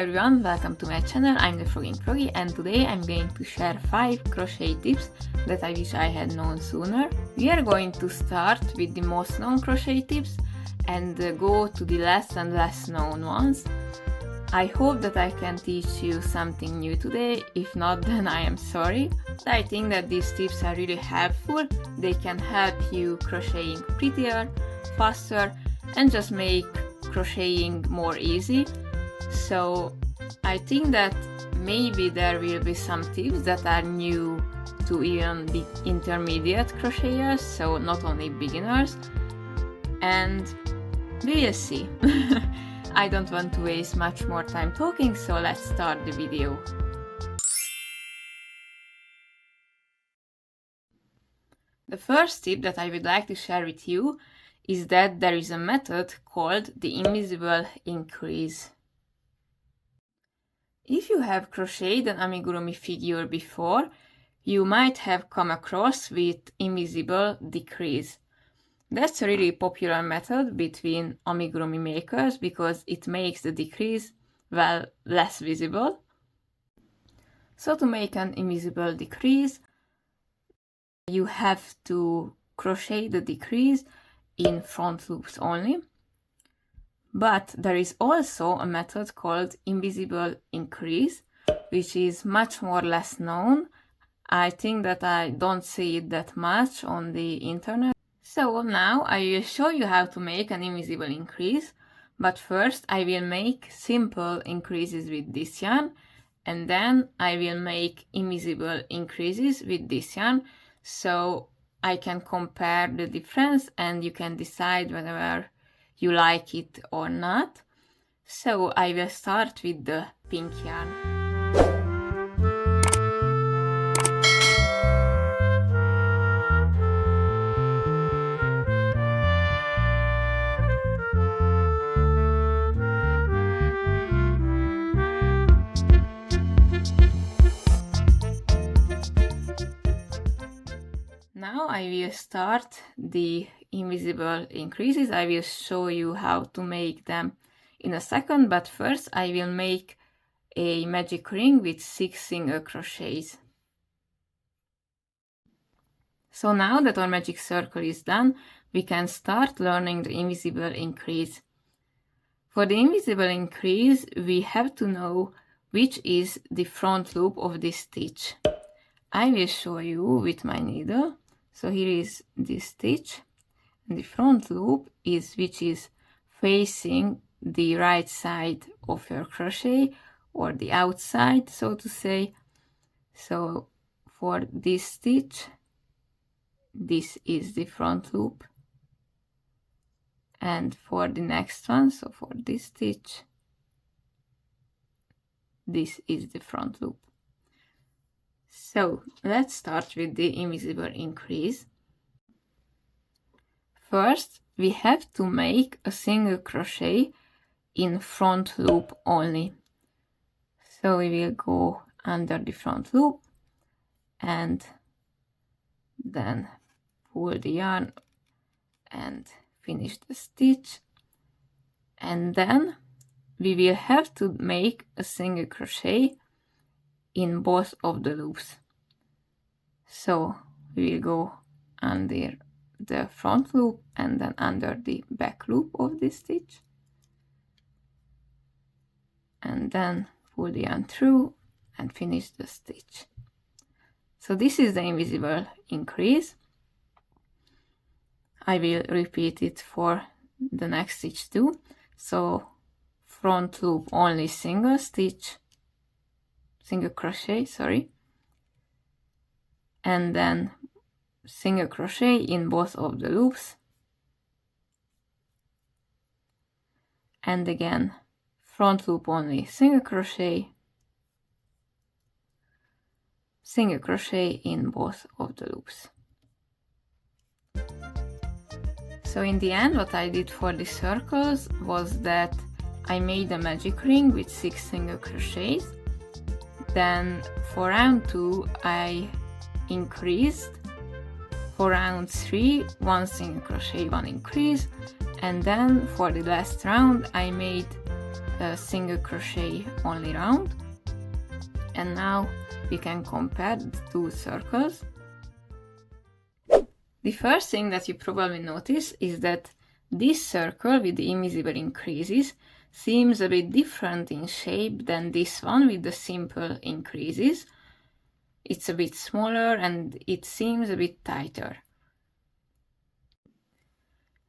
everyone, welcome to my channel. I'm the Frog in Froggy, and today I'm going to share 5 crochet tips that I wish I had known sooner. We are going to start with the most known crochet tips and go to the less and less known ones. I hope that I can teach you something new today. If not, then I am sorry. I think that these tips are really helpful. They can help you crocheting prettier, faster, and just make crocheting more easy. So I think that maybe there will be some tips that are new to even the intermediate crocheters, so not only beginners, and we will see. I don't want to waste much more time talking, so let's start the video. The first tip that I would like to share with you is that there is a method called the invisible increase. If you have crocheted an amigurumi figure before, you might have come across with invisible decrease. That's a really popular method between amigurumi makers because it makes the decrease, well, less visible. So to make an invisible decrease, you have to crochet the decrease in front loops only. But there is also a method called invisible increase, which is much more less known. I think that I don't see it that much on the internet. So now I will show you how to make an invisible increase, but first I will make simple increases with this yarn, and then I will make invisible increases with this yarn, so I can compare the difference and you can decide whether you like it or not. So I will start with the pink yarn. Now I will start the invisible increases. I will show you how to make them in a second, but first I will make a magic ring with 6 single crochets. So now that our magic circle is done, we can start learning the invisible increase. For the invisible increase, we have to know which is the front loop of this stitch. I will show you with my needle. So here is this stitch, and the front loop is which is facing the right side of your crochet, or the outside, so to say. So for this stitch, this is the front loop, and for the next one, so for this stitch, this is the front loop. So let's start with the invisible increase. First, we have to make a single crochet in front loop only. So we will go under the front loop and then pull the yarn and finish the stitch. And then we will have to make a single crochet in both of the loops. So we will go under the front loop and then under the back loop of this stitch, and then pull the yarn through and finish the stitch. So this is the invisible increase. I will repeat it for the next stitch too. So front loop only single crochet, and then single crochet in both of the loops, and again front loop only single crochet in both of the loops. So in the end, what I did for the circles was that I made a magic ring with 6 single crochets. Then for round 2 I increased. For round 3, 1 single crochet, 1 increase, and then for the last round I made a single crochet only round. And now we can compare the two circles. The first thing that you probably notice is that this circle with the invisible increases seems a bit different in shape than this one with the simple increases. It's a bit smaller and it seems a bit tighter.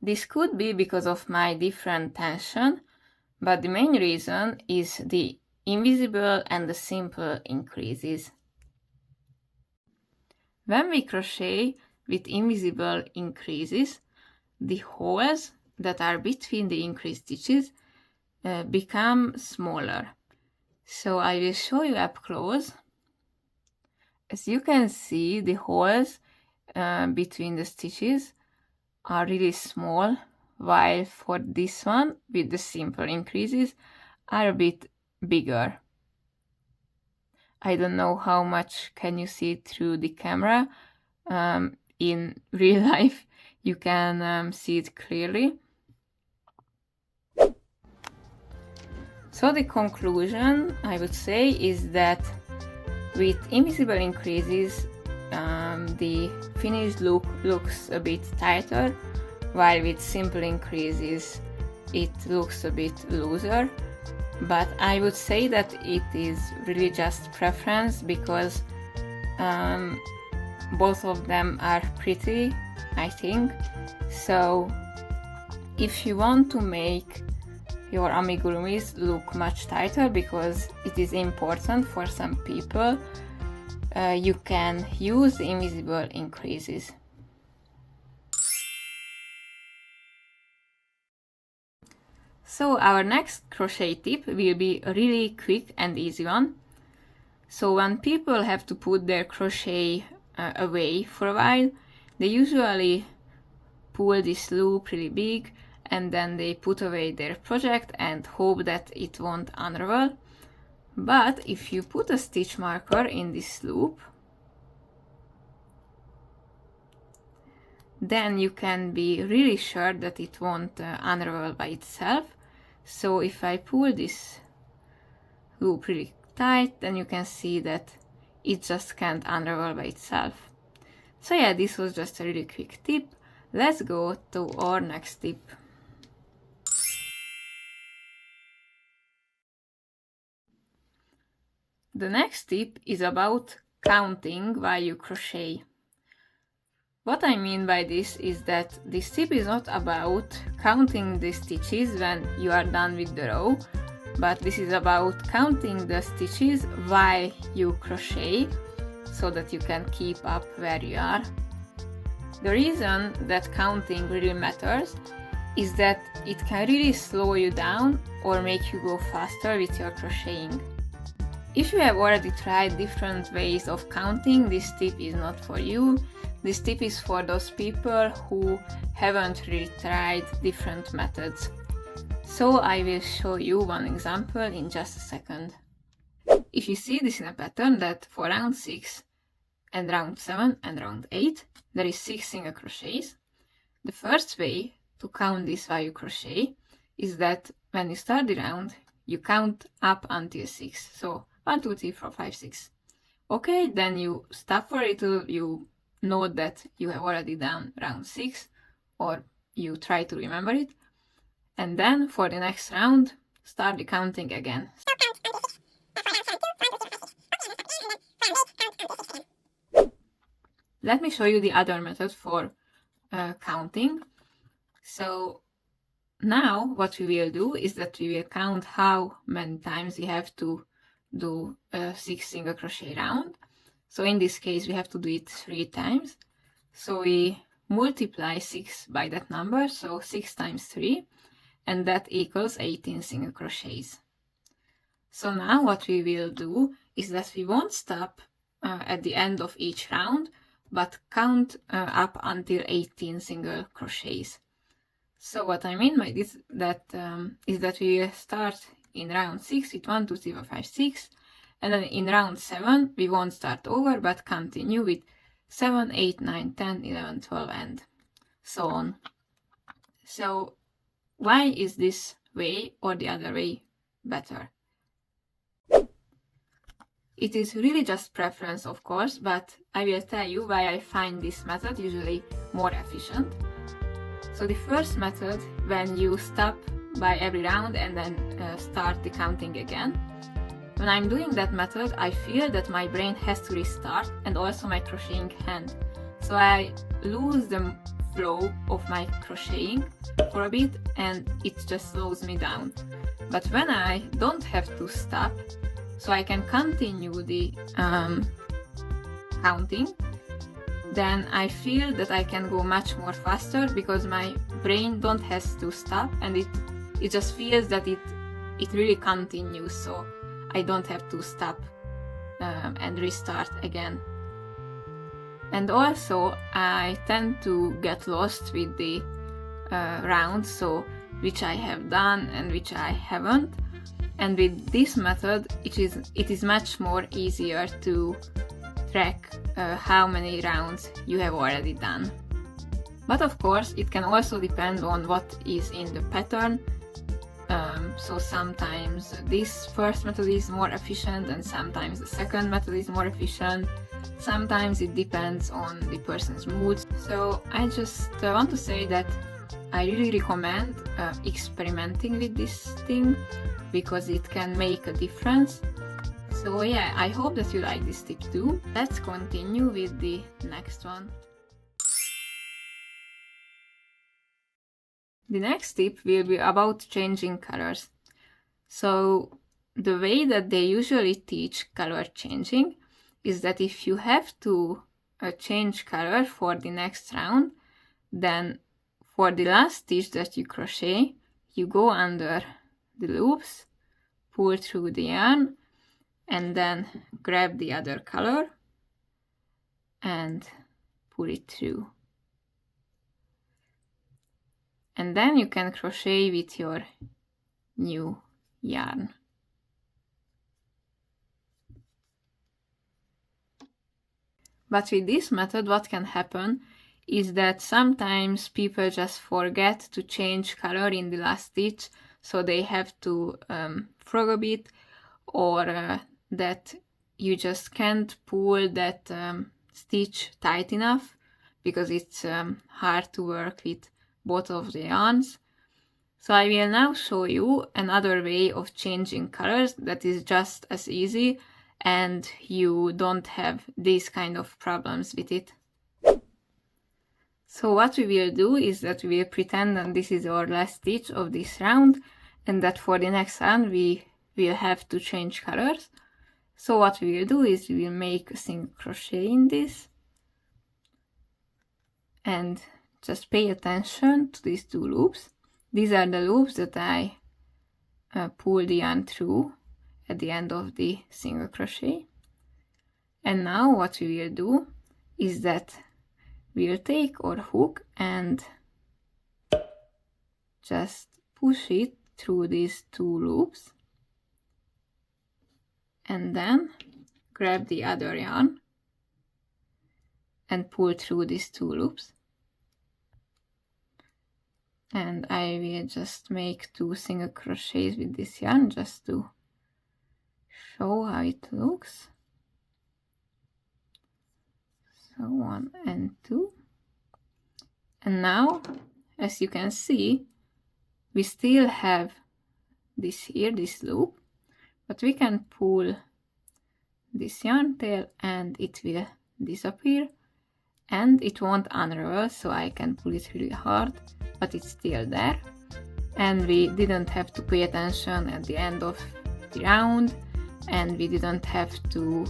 This could be because of my different tension, but the main reason is the invisible and the simple increases. When we crochet with invisible increases, the holes that are between the increased stitches become smaller. So I will show you up close. As you can see, the holes between the stitches are really small, while for this one with the simple increases are a bit bigger. I don't know how much can you see through the camera. In real life you can see it clearly. So the conclusion, I would say, is that with invisible increases the finished look looks a bit tighter, while with simple increases it looks a bit looser. But I would say that it is really just preference, because both of them are pretty, I think. So if you want to make your amigurumis look much tighter, because it is important for some people, you can use the invisible increases. So our next crochet tip will be a really quick and easy one. So when people have to put their crochet away for a while, they usually pull this loop really big and then they put away their project and hope that it won't unravel. But if you put a stitch marker in this loop, then you can be really sure that it won't unravel by itself. So if I pull this loop really tight, then you can see that it just can't unravel by itself. So yeah, this was just a really quick tip. Let's go to our next tip. The next tip is about counting while you crochet. What I mean by this is that this tip is not about counting the stitches when you are done with the row, but this is about counting the stitches while you crochet, so that you can keep up where you are. The reason that counting really matters is that it can really slow you down or make you go faster with your crocheting. If you have already tried different ways of counting, this tip is not for you. This tip is for those people who haven't really tried different methods. So I will show you one example in just a second. If you see this in a pattern, that for round 6 and round 7 and round 8 there is 6 single crochets, the first way to count this while you crochet is that when you start the round you count up until 6. So 1, 2, 3, 4, 5, 6. Okay, then you stop for it till you know that you have already done round 6, or you try to remember it, and then for the next round start the counting again. Let me show you the other method for counting. So now what we will do is that we will count how many times we have to do a 6 single crochet round. So in this case we have to do it 3 times. So we multiply 6 by that number, so 6 times 3, and that equals 18 single crochets. So now what we will do is that we won't stop at the end of each round, but count up until 18 single crochets. So what I mean by this is that we will start in round 6 with 1, 2, 3, 4, 5, 6, and then in round 7 we won't start over but continue with 7, 8, 9, 10, 11, 12 and so on. So why is this way or the other way better. It is really just preference, of course, but I will tell you why I find this method usually more efficient. So the first method, when you stop by every round and then start the counting again, when I'm doing that method, I feel that my brain has to restart and also my crocheting hand. So I lose the flow of my crocheting for a bit and it just slows me down. But when I don't have to stop, so I can continue the counting, then I feel that I can go much more faster because my brain don't has to stop and it just feels that it really continues, so I don't have to stop and restart again. And also I tend to get lost with the rounds, so which I have done and which I haven't. And with this method, it is much more easier to track how many rounds you have already done. But of course, it can also depend on what is in the pattern. So sometimes this first method is more efficient and sometimes the second method is more efficient. Sometimes it depends on the person's mood. So I just want to say that I really recommend experimenting with this thing because it can make a difference. So yeah, I hope that you like this tip too. Let's continue with the next one. The next tip will be about changing colors. So the way that they usually teach color changing is that if you have to change color for the next round, then for the last stitch that you crochet, you go under the loops, pull through the yarn, and then grab the other color and pull it through. And then you can crochet with your new yarn. But with this method, what can happen is that sometimes people just forget to change color in the last stitch, so they have to frog a bit, or that you just can't pull that stitch tight enough because it's hard to work with both of the yarns. So I will now show you another way of changing colors that is just as easy and you don't have these kind of problems with it. So what we will do is that we will pretend that this is our last stitch of this round and that for the next round we will have to change colors. So what we will do is we will make a single crochet in this and just pay attention to these two loops. These are the loops that I pull the yarn through at the end of the single crochet. And now what we will do is that we will take our hook and just push it through these two loops and then grab the other yarn and pull through these two loops. And I will just make 2 single crochets with this yarn just to show how it looks. So 1 and 2. And now, as you can see, we still have this here, this loop, but we can pull this yarn tail and it will disappear and it won't unravel, so I can pull it really hard, but it's still there. And we didn't have to pay attention at the end of the round, and we didn't have to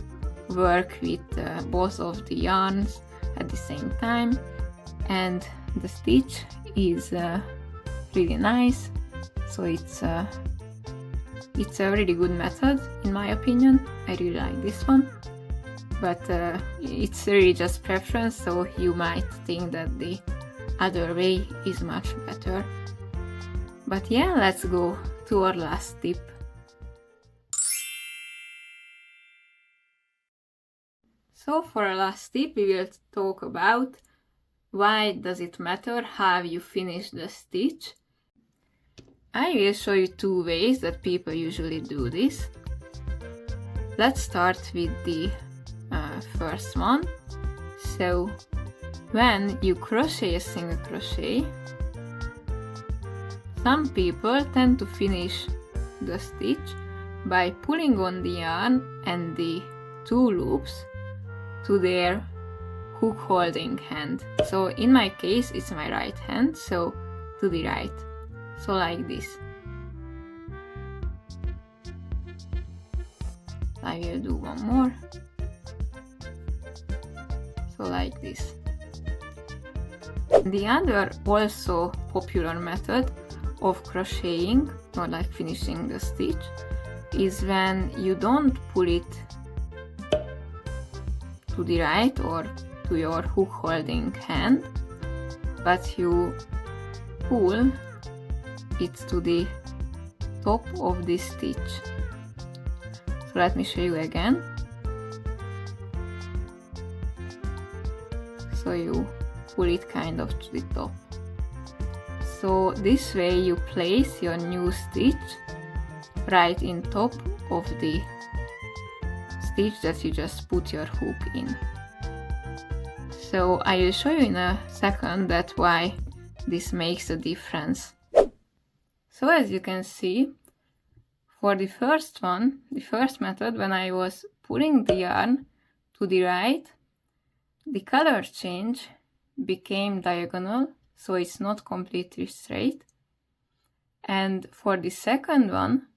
work with both of the yarns at the same time. And the stitch is really nice, so it's a really good method in my opinion. I really like this one, but it's really just preference, so you might think that the other way is much better. But yeah, let's go to our last tip. So for our last tip, we will talk about why does it matter how you finish the stitch. I will show you two ways that people usually do this. Let's start with the first one. So when you crochet a single crochet, some people tend to finish the stitch by pulling on the yarn and the two loops to their hook holding hand. So in my case it's my right hand, so to the right, so like this. I will do one more, so like this. The other also popular method of crocheting, or like finishing the stitch, is when you don't pull it to the right or to your hook holding hand, but you pull it to the top of this stitch. So let me show you again. So you pull it kind of to the top. So this way you place your new stitch right in top of the stitch that you just put your hook in. So I will show you in a second that why this makes a difference. So as you can see, for the first one, the first method, when I was pulling the yarn to the right, the color change became diagonal, so it's not completely straight. And for the second one,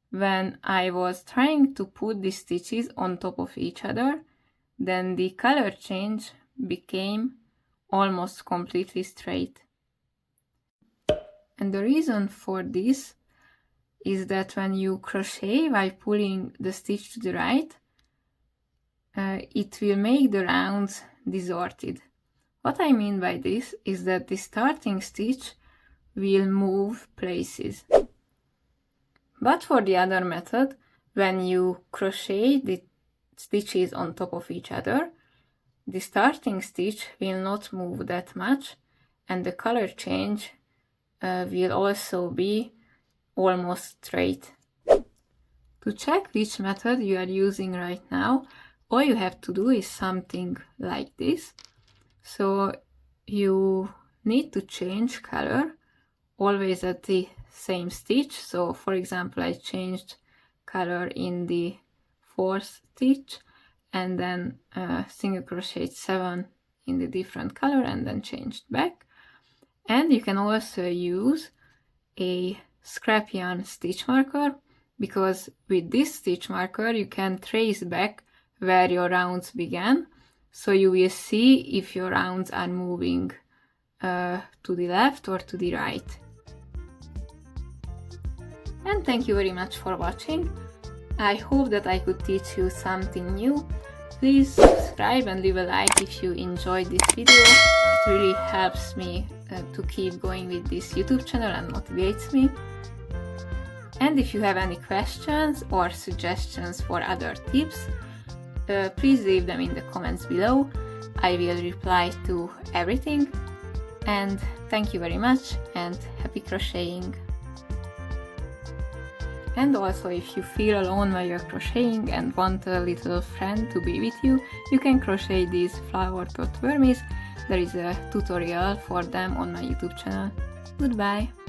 when I was trying to put the stitches on top of each other, then the color change became almost completely straight. And the reason for this is that when you crochet while pulling the stitch to the right, it will make the rounds distorted. What I mean by this is that the starting stitch will move places. But for the other method, when you crochet the stitches on top of each other, the starting stitch will not move that much, and the color change will also be almost straight. To check which method you are using right now, all you have to do is something like this. So you need to change color always at the same stitch. So for example, I changed color in the fourth stitch and then single crocheted 7 in the different color and then changed back. And you can also use a scrap yarn stitch marker, because with this stitch marker you can trace back where your rounds began, so you will see if your rounds are moving to the left or to the right. And thank you very much for watching. I hope that I could teach you something new. Please subscribe and leave a like if you enjoyed this video. It really helps me to keep going with this YouTube channel and motivates me. And if you have any questions or suggestions for other tips, please leave them in the comments below. I will reply to everything. And thank you very much and happy crocheting. And also, if you feel alone while you're crocheting and want a little friend to be with you, you can crochet these flower tot wormies. There is a tutorial for them on my YouTube channel. Goodbye!